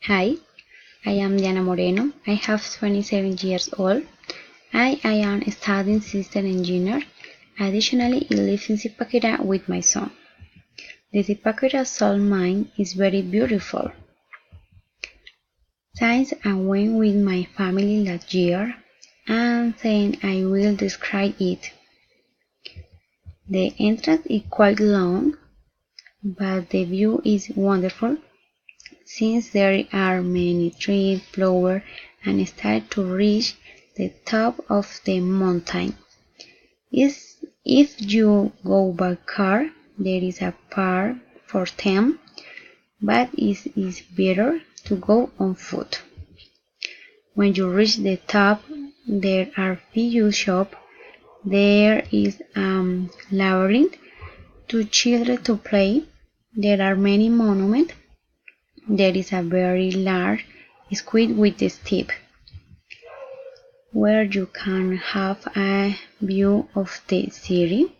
Hi, I am Diana Moreno. I have 27 years old. I am studying system engineer. Additionally, I live in Zipaquirá with my son. The Zipaquirá salt mine is very beautiful. Since I went with my family last year, and then I will describe it. The entrance is quite long, but the view is wonderful since there are many trees, flowers, and start to reach the top of the mountain. If you go by car, there is a park for them, but it is better to go on foot. When you reach the top, there are few shops. There is a labyrinth to children to play. There are many monuments. There is a very large squid with the steep, where you can have a view of the city,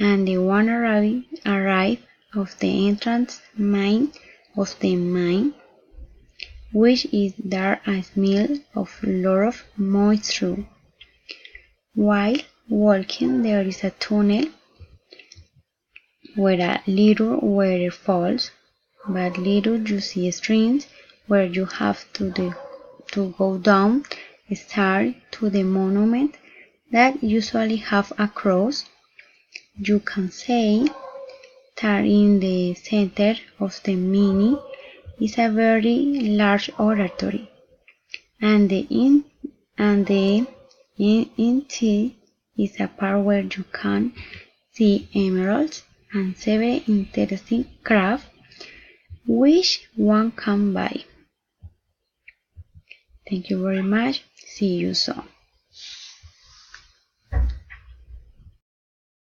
and the one arrive of the entrance mine of the mine, which is there a smell of lot of moisture. While walking, there is a tunnel where a little water falls, but little you see streams where you have to go down, start to the monument that usually have a cross. You can say that in the center of the mine is a very large oratory, and the inside is a part where you can see emeralds and several interesting crafts which one can buy. Thank you very much. See you soon.